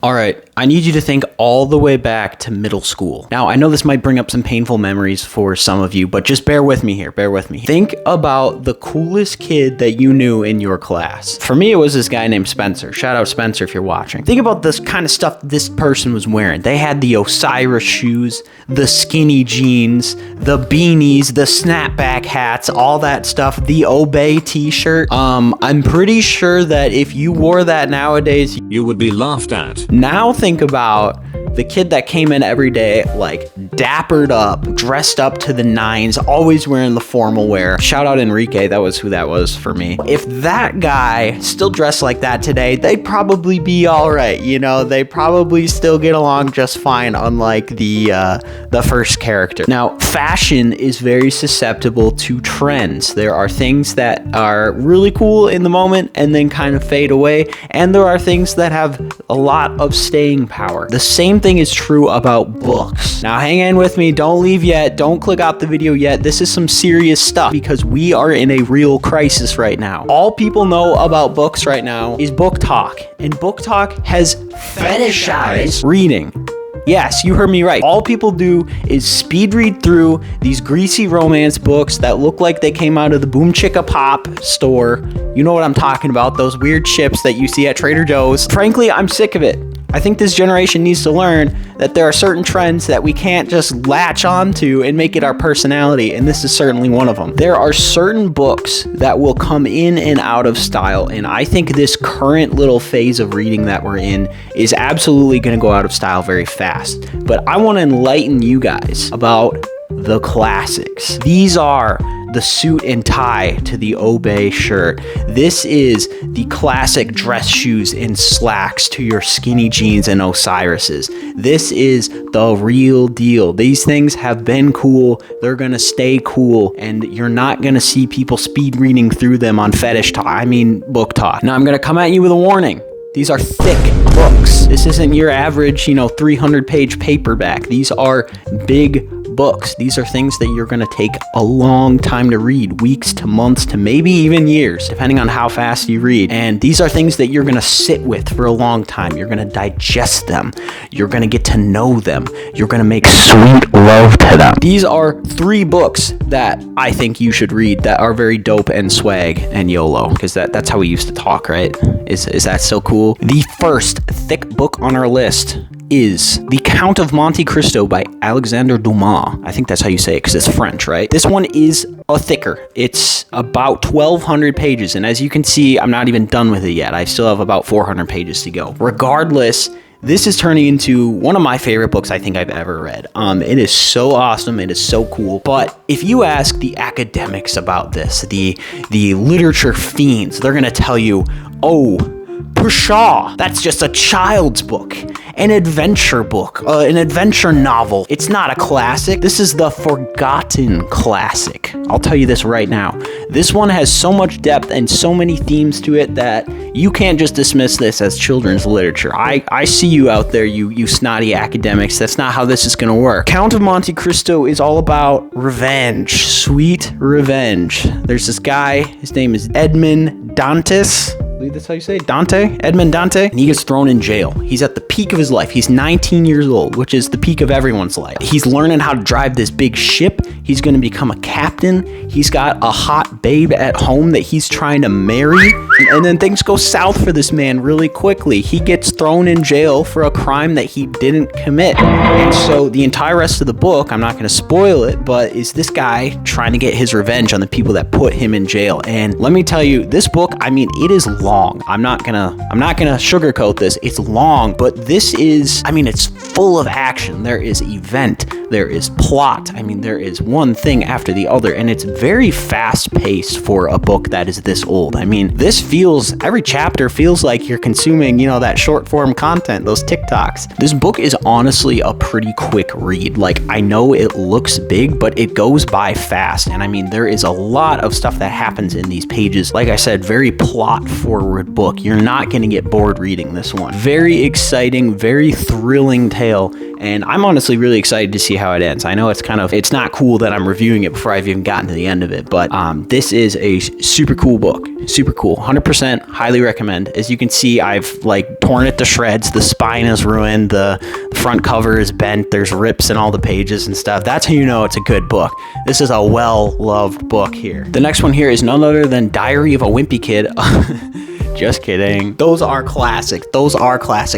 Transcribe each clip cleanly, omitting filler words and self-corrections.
All right, I need you to think all the way back to middle school. Now, I know this might bring up some painful memories for some of you, but just bear with me here, bear with me. Think about the coolest kid that you knew in your class. For me, it was this guy named Spencer. Shout out Spencer if you're watching. Think about this kind of stuff this person was wearing. They had the Osiris shoes, the skinny jeans, the beanies, the snapback hats, all that stuff, the Obey t-shirt. I'm pretty sure that if you wore that nowadays, you would be laughed at. Now think about the kid that came in every day, like dappered up, dressed up to the nines, always wearing the formal wear. Shout out Enrique, that was who that was for me. If that guy still dressed like that today, they'd probably be all right. You know, they probably still get along just fine, unlike the first character. Now, fashion is very susceptible to trends. There are things that are really cool in the moment and then kind of fade away, and there are things that have a lot of staying power. The same thing is true about books. Now hang in with me, don't leave yet, don't click out the video yet. This is some serious stuff because we are in a real crisis right now. All people know about books right now is BookTok, and BookTok has fetishized reading. Yes, you heard me right. All people do is speed read through these greasy romance books that look like they came out of the Boom Chicka Pop store. You know what I'm talking about, those weird chips that you see at Trader Joe's. Frankly, I'm sick of it. I think this generation needs to learn that there are certain trends that we can't just latch onto and make it our personality, and this is certainly one of them. There are certain books that will come in and out of style, and I think this current little phase of reading that we're in is absolutely going to go out of style very fast. But I want to enlighten you guys about the classics. These are the suit and tie to the Obey shirt. This is the classic dress shoes and slacks to your skinny jeans and Osiris's. This is the real deal. These things have been cool. They're gonna stay cool, and you're not gonna see people speed reading through them on BookTok. Now I'm gonna come at you with a warning. These are thick books. This isn't your average, 300-page paperback. These are big books. These are things that you're going to take a long time to read, weeks to months to maybe even years, depending on how fast you read. And these are things that you're going to sit with for a long time. You're going to digest them. You're going to get to know them. You're going to make sweet love to them. These are 3 books that I think you should read that are very dope and swag and YOLO, because that's how we used to talk, right? Is that so cool? The first thick book on our list is The Count of Monte Cristo by Alexandre Dumas. I think that's how you say it because it's French, right? This one is a thicker. It's about 1,200 pages, and as you can see, I'm not even done with it yet. I still have about 400 pages to go. Regardless, this is turning into one of my favorite books I think I've ever read. It is so awesome. It is so cool. But if you ask the academics about this, the literature fiends, they're going to tell you, oh, Pshaw, that's just a child's book, an adventure book, an adventure novel. It's not a classic. This is the forgotten classic. I'll tell you this right now. This one has so much depth and so many themes to it that you can't just dismiss this as children's literature. I see you out there, you snotty academics. That's not how this is going to work. Count of Monte Cristo is all about revenge, sweet revenge. There's this guy, his name is Edmond Dantes. I believe that's how you say it. Edmond Dante. And he gets thrown in jail. He's at the peak of his life. He's 19 years old, which is the peak of everyone's life. He's learning how to drive this big ship. He's going to become a captain. He's got a hot babe at home that he's trying to marry. And then things go south for this man really quickly. He gets thrown in jail for a crime that he didn't commit. And so the entire rest of the book, I'm not going to spoil it, but is this guy trying to get his revenge on the people that put him in jail. And let me tell you, this book, it is long. I'm not gonna sugarcoat this. It's long, but this is, it's full of action. There is event, there is plot. There is one thing after the other, and it's very fast paced for a book that is this old. Every chapter feels like you're consuming, that short form content, those TikToks. This book is honestly a pretty quick read. I know it looks big, but it goes by fast. And there is a lot of stuff that happens in these pages. Like I said, very plot forward forward book. You're not going to get bored reading this one. Very exciting, very thrilling tale, and I'm honestly really excited to see how it ends. I know it's not cool that I'm reviewing it before I've even gotten to the end of it, but this is a super cool book. Super cool. 100% highly recommend. As you can see, I've like torn it to shreds. The spine is ruined. The front cover is bent. There's rips in all the pages and stuff. That's how you know it's a good book. This is a well-loved book here. The next one here is none other than Diary of a Wimpy Kid. Just kidding. Those are classics.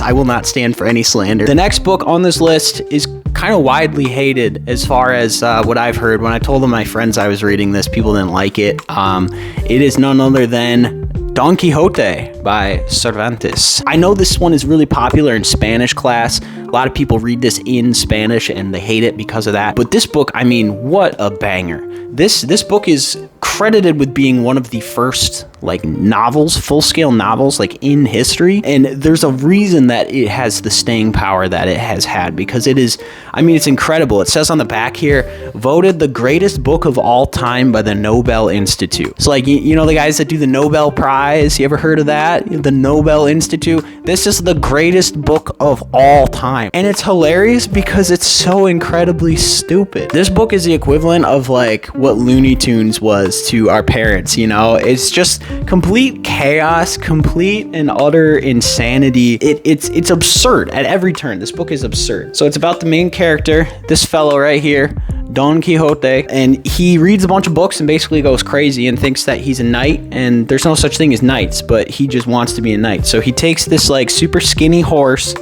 I will not stand for any slander. The next book on this list is kind of widely hated as far as what I've heard. When I told my friends I was reading this, people didn't like it. It is none other than Don Quixote by Cervantes. I know this one is really popular in Spanish class. A lot of people read this in Spanish and they hate it because of that. But this book, I mean, what a banger. This book is credited with being one of the first like novels, full-scale novels like in history, and there's a reason that it has the staying power that it has had, because it is, I mean, it's incredible. It says on the back here, voted the greatest book of all time by the Nobel Institute. It's like, you know, the guys that do the Nobel Prize, you ever heard of that? The Nobel Institute. This is the greatest book of all time, and it's hilarious because it's so incredibly stupid. This book is the equivalent of like what Looney Tunes was to our parents, you know? It's just complete chaos, complete and utter insanity. It's absurd at every turn. This book is absurd. So it's about the main character, this fellow right here, Don Quixote, and he reads a bunch of books and basically goes crazy and thinks that he's a knight, and there's no such thing as knights, but he just wants to be a knight. So he takes this like super skinny horse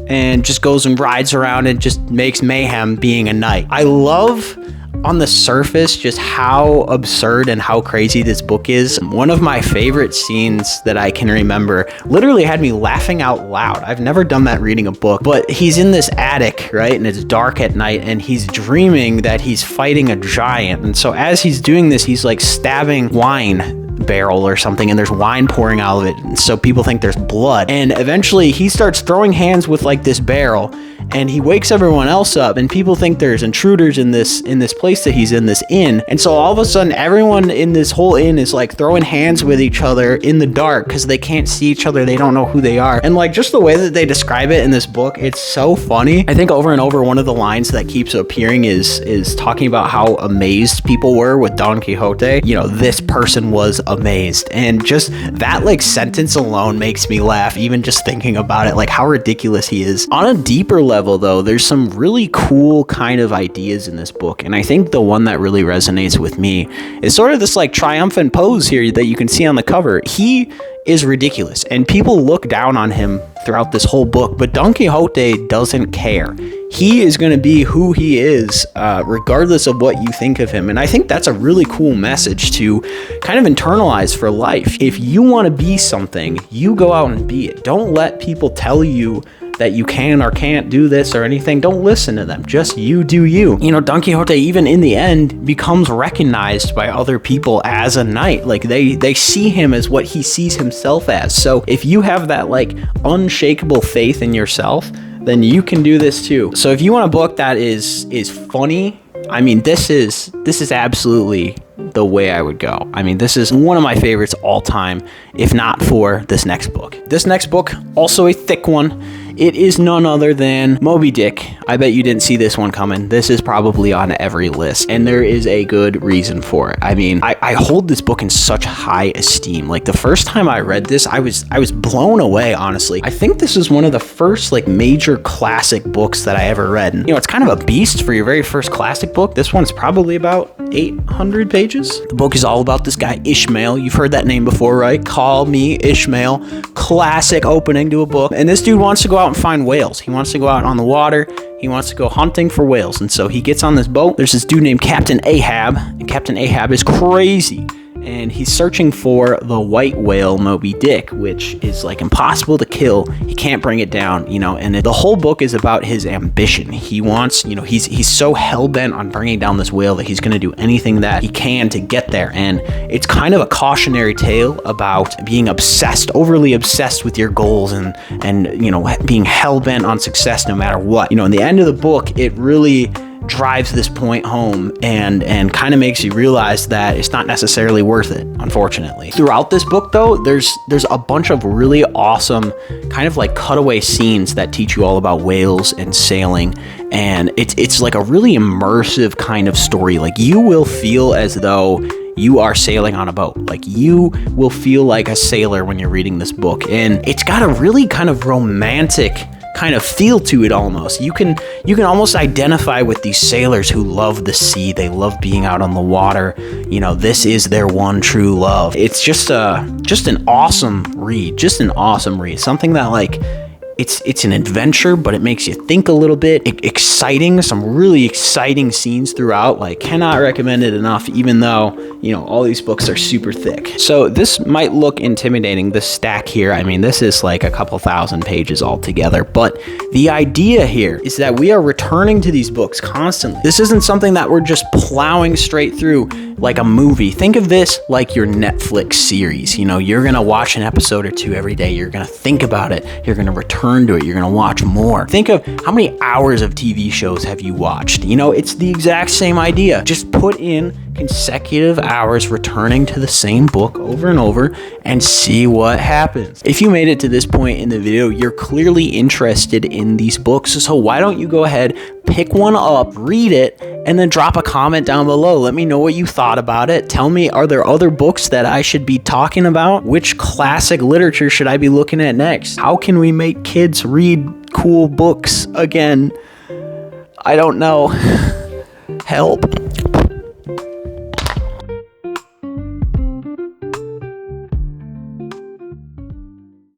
and just goes and rides around and just makes mayhem being a knight. I love on the surface just how absurd and how crazy this book is. One of my favorite scenes that I can remember literally had me laughing out loud. I've never done that reading a book, but he's in this attic, right? And it's dark at night and he's dreaming that he's fighting a giant. And so as he's doing this, he's like stabbing wine barrel or something, and there's wine pouring out of it, and so people think there's blood, and eventually he starts throwing hands with like this barrel, and he wakes everyone else up, and people think there's intruders in this place that he's in, this inn. And so all of a sudden everyone in this whole inn is like throwing hands with each other in the dark because they can't see each other, they don't know who they are. And like just the way that they describe it in this book, it's so funny. I think over and over one of the lines that keeps appearing is talking about how amazed people were with Don Quixote. You know, this person was amazed, and just that like sentence alone makes me laugh, even just thinking about it, like how ridiculous he is. On a deeper level though, there's some really cool kind of ideas in this book, and I think the one that really resonates with me is sort of this like triumphant pose here that you can see on the cover. He is ridiculous and people look down on him throughout this whole book, but Don Quixote doesn't care. He is going to be who he is, regardless of what you think of him. And I think that's a really cool message to kind of internalize for life. If you want to be something, you go out and be it. Don't let people tell you that you can or can't do this or anything. Don't listen to them. Just you do you. You know, Don Quixote, even in the end, becomes recognized by other people as a knight. Like they see him as what he sees himself as. So if you have that like unshakable faith in yourself, then you can do this too. So if you want a book that is funny, I mean, this is absolutely the way I would go. I mean, this is one of my favorites all time, if not for this next book. This next book, also a thick one. It is none other than Moby Dick. I bet you didn't see this one coming. This is probably on every list, and there is a good reason for it. I mean, I hold this book in such high esteem. Like the first time I read this, I was blown away, honestly. I think this is one of the first like major classic books that I ever read. And, you know, it's kind of a beast for your very first classic book. This one's probably about 800 pages. The book is all about this guy, Ishmael. You've heard that name before, right? Call me Ishmael. Classic opening to a book. And this dude wants to go out and find whales. He wants to go out on the water. He wants to go hunting for whales. And so he gets on this boat. There's this dude named Captain Ahab. And Captain Ahab is crazy. And he's searching for the white whale Moby Dick, which is like impossible to kill. He can't bring it down, you know, and the whole book is about his ambition. He wants, you know, he's so hell-bent on bringing down this whale that he's going to do anything that he can to get there. And it's kind of a cautionary tale about being obsessed, overly obsessed with your goals and you know, being hell-bent on success no matter what. You know, in the end of the book, it really drives this point home and kind of makes you realize that it's not necessarily worth it, unfortunately. Throughout this book, though, there's a bunch of really awesome kind of like cutaway scenes that teach you all about whales and sailing, and it's like a really immersive kind of story. Like, you will feel as though you are sailing on a boat. Like, you will feel like a sailor when you're reading this book, and it's got a really kind of romantic kind of feel to it almost. You can almost identify with these sailors who love the sea. They love being out on the water. You know, this is their one true love. It's just an awesome read. Something that, like, it's an adventure, but it makes you think a little bit. Exciting, some really exciting scenes throughout. Like, cannot recommend it enough, even though, you know, all these books are super thick. So this might look intimidating, this stack here. I mean, this is like a couple thousand pages altogether, but the idea here is that we are returning to these books constantly. This isn't something that we're just plowing straight through like a movie. Think of this like your Netflix series. You know, you're gonna watch an episode or two every day. You're gonna think about it. You're gonna return to it. You're gonna watch more. Think of how many hours of TV shows have you watched. You know, it's the exact same idea. Just put in consecutive hours returning to the same book over and over and see what happens. If you made it to this point in the video, you're clearly interested in these books. So why don't you go ahead, pick one up, read it, and then drop a comment down below. Let me know what you thought about it. Tell me, are there other books that I should be talking about? Which classic literature should I be looking at next? How can we make kids read cool books again? I don't know. Help.